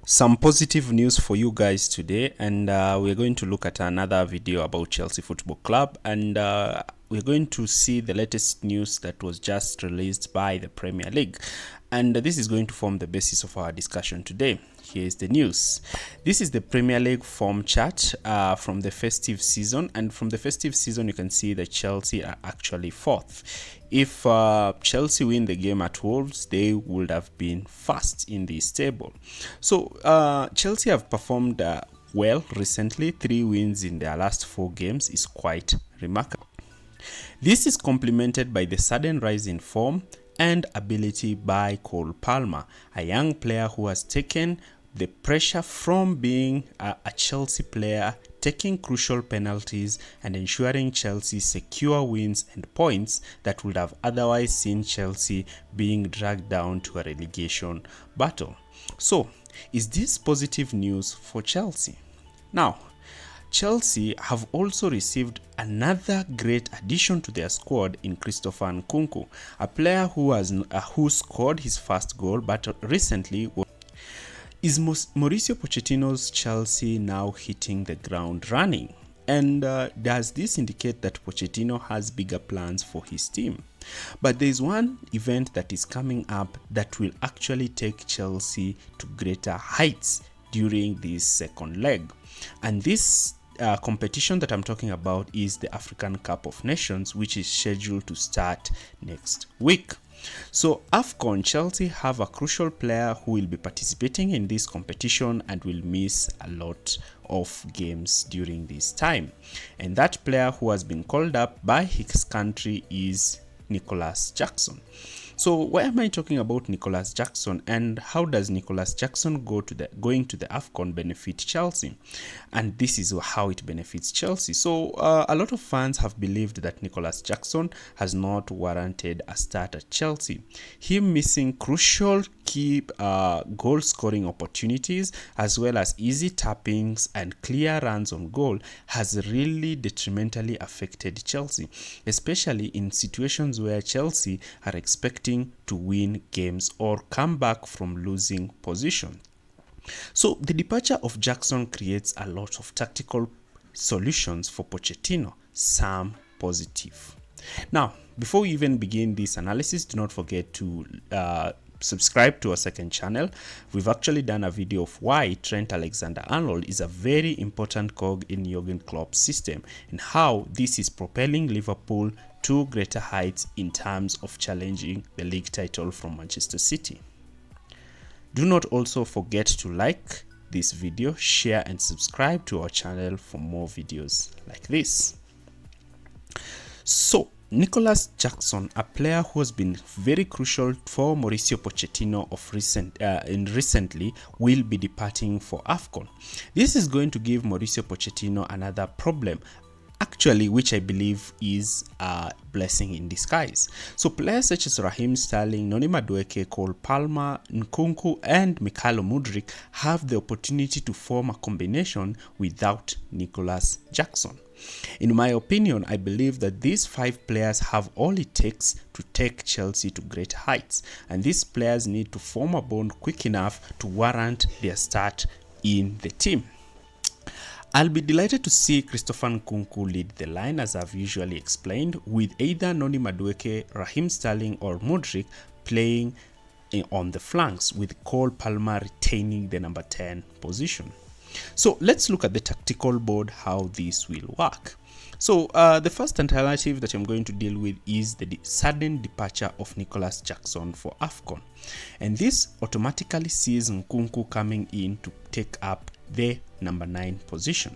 Some positive news for you guys today, and we're going to look at another video about Chelsea Football Club, and we're going to see the latest news that was just released by the Premier League, and this is going to form the basis of our discussion today. Here's the news. This is the Premier League form chart from the festive season, and from the festive season you can see that Chelsea are actually fourth. If Chelsea win the game at Wolves, they would have been first in this table. So Chelsea have performed well recently. 3 wins in their last 4 games is quite remarkable. This is complemented by the sudden rise in form and ability by Cole Palmer, a young player who has taken the pressure from being a Chelsea player, taking crucial penalties and ensuring Chelsea secure wins and points that would have otherwise seen Chelsea being dragged down to a relegation battle. So, is this positive news for Chelsea? Now, Chelsea have also received another great addition to their squad in Christopher Nkunku, a player who scored his first goal but recently. Is Mauricio Pochettino's Chelsea now hitting the ground running? And does this indicate that Pochettino has bigger plans for his team? But there is one event that is coming up that will actually take Chelsea to greater heights during this second leg. And this competition that I'm talking about is the African Cup of Nations, which is scheduled to start next week. So AFCON, Chelsea have a crucial player who will be participating in this competition and will miss a lot of games during this time. And that player who has been called up by his country is Nicolas Jackson. So why am I talking about Nicolas Jackson, and how does Nicolas Jackson going to the AFCON benefit Chelsea? And this is how it benefits Chelsea. So a lot of fans have believed that Nicolas Jackson has not warranted a start at Chelsea. Him missing crucial key goal scoring opportunities as well as easy tappings and clear runs on goal has really detrimentally affected Chelsea, especially in situations where Chelsea are expecting to win games or come back from losing position. So the departure of Jackson creates a lot of tactical solutions for Pochettino, some positive. Now, before we even begin this analysis, do not forget to subscribe to our second channel. We've actually done a video of why Trent Alexander-Arnold is a very important cog in Jurgen Klopp's system and how this is propelling Liverpool to greater heights in terms of challenging the league title from Manchester City. Do not also forget to like this video, share and subscribe to our channel for more videos like this. So, Nicolas Jackson, a player who has been very crucial for Mauricio Pochettino recently, will be departing for AFCON. This is going to give Mauricio Pochettino another problem, actually, which I believe is a blessing in disguise. So players such as Raheem Sterling, Noni Madueke, Cole Palmer, Nkunku and Mikhailo Mudryk have the opportunity to form a combination without Nicolas Jackson. In my opinion, I believe that these 5 players have all it takes to take Chelsea to great heights, and these players need to form a bond quick enough to warrant their start in the team. I'll be delighted to see Christopher Nkunku lead the line, as I've usually explained, with either Noni Madueke, Raheem Sterling or Mudryk playing on the flanks, with Cole Palmer retaining the number 10 position. So let's look at the tactical board, how this will work. So the first alternative that I'm going to deal with is the sudden departure of Nicolas Jackson for AFCON. And this automatically sees Nkunku coming in to take up the number 9 position.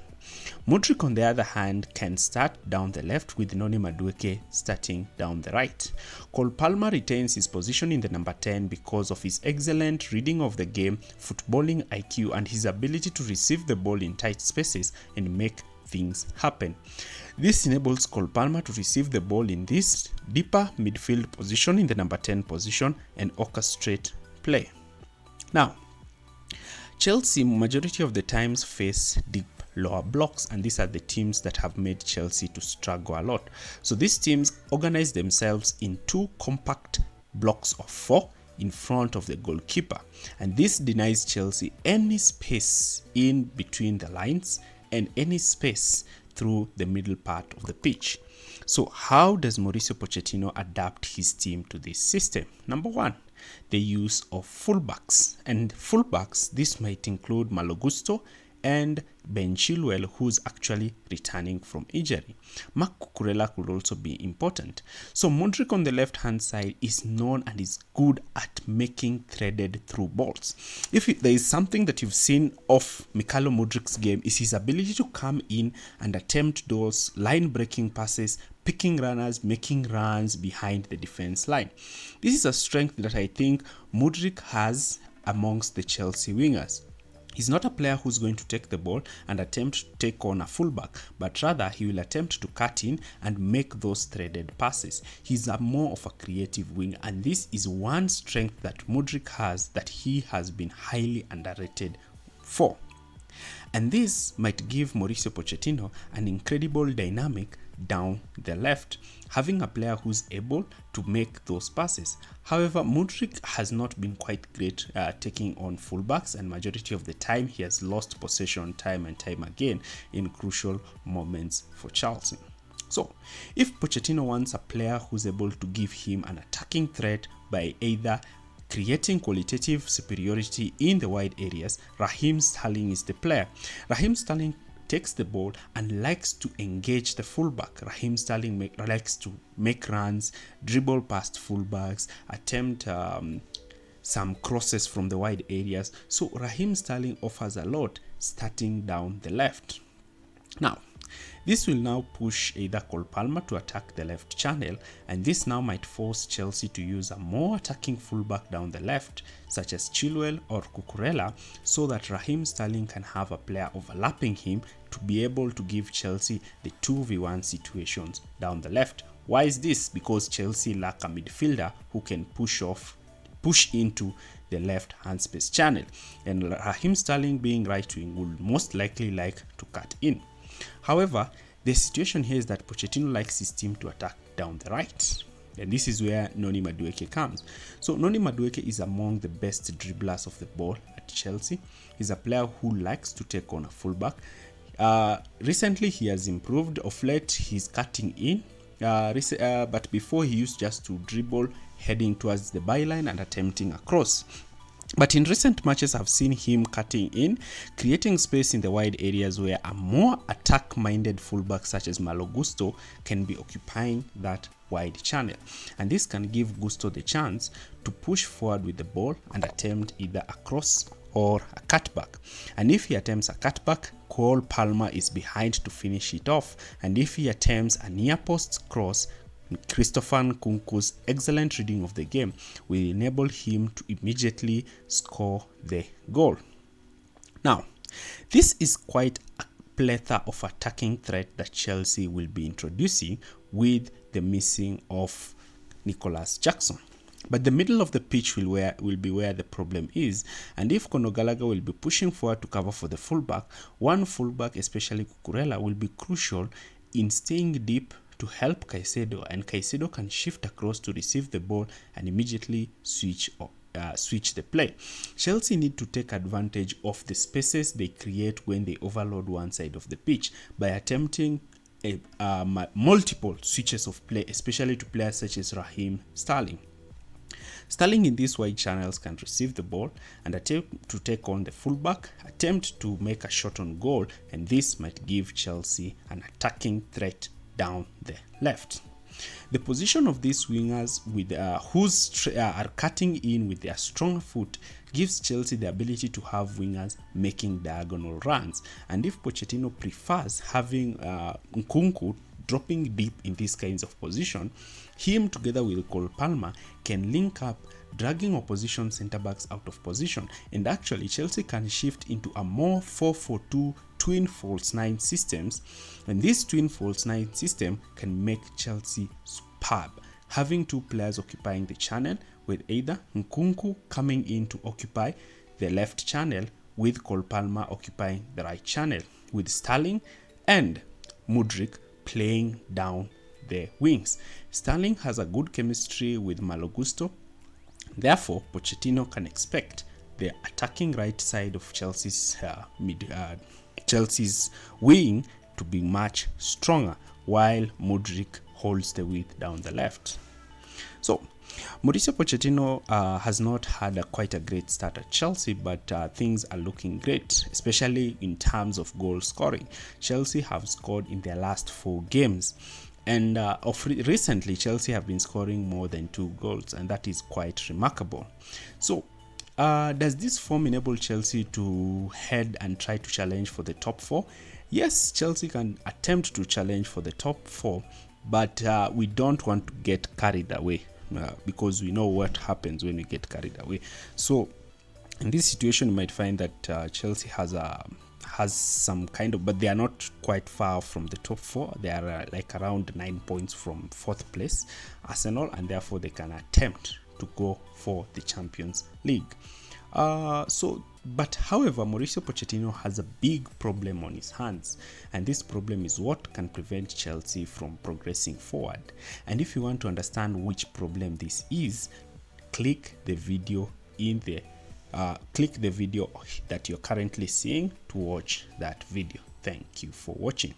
Mudryk, on the other hand, can start down the left with Noni Madueke starting down the right. Cole Palmer retains his position in the number 10 because of his excellent reading of the game, footballing IQ and his ability to receive the ball in tight spaces and make things happen. This enables Cole Palmer to receive the ball in this deeper midfield position in the number 10 position and orchestrate play. Now, Chelsea majority of the times face deep lower blocks, and these are the teams that have made Chelsea to struggle a lot. So these teams organize themselves in 2 compact blocks of 4, in front of the goalkeeper, and this denies Chelsea any space in between the lines and any space through the middle part of the pitch. So how does Mauricio Pochettino adapt his team to this system? Number one, the use of fullbacks. And fullbacks, this might include Malo Gusto and Ben Chilwell, who's actually returning from injury. Marc Cucurella could also be important. So Modric on the left-hand side is known and is good at making threaded through balls. If there is something that you've seen of Mikhailo Modric's game, is his ability to come in and attempt those line-breaking passes, picking runners, making runs behind the defense line. This is a strength that I think Modric has amongst the Chelsea wingers. He's not a player who's going to take the ball and attempt to take on a fullback, but rather he will attempt to cut in and make those threaded passes. He's more of a creative winger, and this is one strength that Modric has that he has been highly underrated for. And this might give Mauricio Pochettino an incredible dynamic down the left, having a player who's able to make those passes. However, Modric has not been quite great taking on fullbacks, and majority of the time he has lost possession time and time again in crucial moments for Chelsea. So, if Pochettino wants a player who's able to give him an attacking threat by either creating qualitative superiority in the wide areas, Raheem Sterling is the player. Raheem Sterling takes the ball and likes to engage the fullback. Raheem Sterling likes to make runs, dribble past fullbacks, attempt some crosses from the wide areas. So Raheem Sterling offers a lot starting down the left. Now, this will now push either Cole Palmer to attack the left channel, and this now might force Chelsea to use a more attacking fullback down the left, such as Chilwell or Cucurella, so that Raheem Sterling can have a player overlapping him to be able to give Chelsea the 2v1 situations down the left. Why is this? Because Chelsea lack a midfielder who can push into the left hand space channel, and Raheem Sterling being right wing would most likely like to cut in. However, the situation here is that Pochettino likes his team to attack down the right, and this is where Noni Madueke comes. So Noni Madueke is among the best dribblers of the ball at Chelsea. He's a player who likes to take on a fullback. Recently he has improved. Of late he's cutting in, but before he used just to dribble heading towards the byline and attempting a cross. But in recent matches, I've seen him cutting in, creating space in the wide areas where a more attack-minded fullback such as Malo Gusto can be occupying that wide channel. And this can give Gusto the chance to push forward with the ball and attempt either a cross or a cutback. And if he attempts a cutback, Cole Palmer is behind to finish it off. And if he attempts a near-post cross, Christopher Nkunku's excellent reading of the game will enable him to immediately score the goal. Now, this is quite a plethora of attacking threat that Chelsea will be introducing with the missing of Nicolas Jackson. But the middle of the pitch will be where the problem is, and if Conor Gallagher will be pushing forward to cover for the fullback, one fullback, especially Cucurella, will be crucial in staying deep to help Caicedo, and Caicedo can shift across to receive the ball and immediately switch the play. Chelsea need to take advantage of the spaces they create when they overload one side of the pitch by attempting multiple switches of play, especially to players such as Raheem Sterling. Sterling in these wide channels can receive the ball and attempt to take on the fullback, attempt to make a shot on goal, and this might give Chelsea an attacking threat down the left. The position of these wingers with are cutting in with their strong foot gives Chelsea the ability to have wingers making diagonal runs, and if Pochettino prefers having Nkunku dropping deep in these kinds of position, him together with Cole Palmer can link up, dragging opposition centre-backs out of position, and actually Chelsea can shift into a more 4-4-2 twin false 9 systems, and this twin false 9 system can make Chelsea superb, having two players occupying the channel, with either Nkunku coming in to occupy the left channel with Cole Palmer occupying the right channel, with Sterling and Modric playing down the wings. Sterling has a good chemistry with Malo Gusto. Therefore, Pochettino can expect the attacking right side of Chelsea's wing to be much stronger, while Mudryk holds the width down the left. So, Mauricio Pochettino has not had quite a great start at Chelsea, but things are looking great, especially in terms of goal scoring. Chelsea have scored in their last 4 games. And recently, Chelsea have been scoring more than 2 goals, and that is quite remarkable. So, does this form enable Chelsea to head and try to challenge for the top 4? Yes, Chelsea can attempt to challenge for the top 4, but we don't want to get carried away because we know what happens when we get carried away. So, in this situation, you might find that Chelsea has some kind of, but they are not quite far from the top 4. They are like around 9 points from 4th place, Arsenal, and therefore they can attempt to go for the Champions League. But however, Mauricio Pochettino has a big problem on his hands, and this problem is what can prevent Chelsea from progressing forward. And if you want to understand which problem this is, click the video that you're currently seeing to watch that video. Thank you for watching.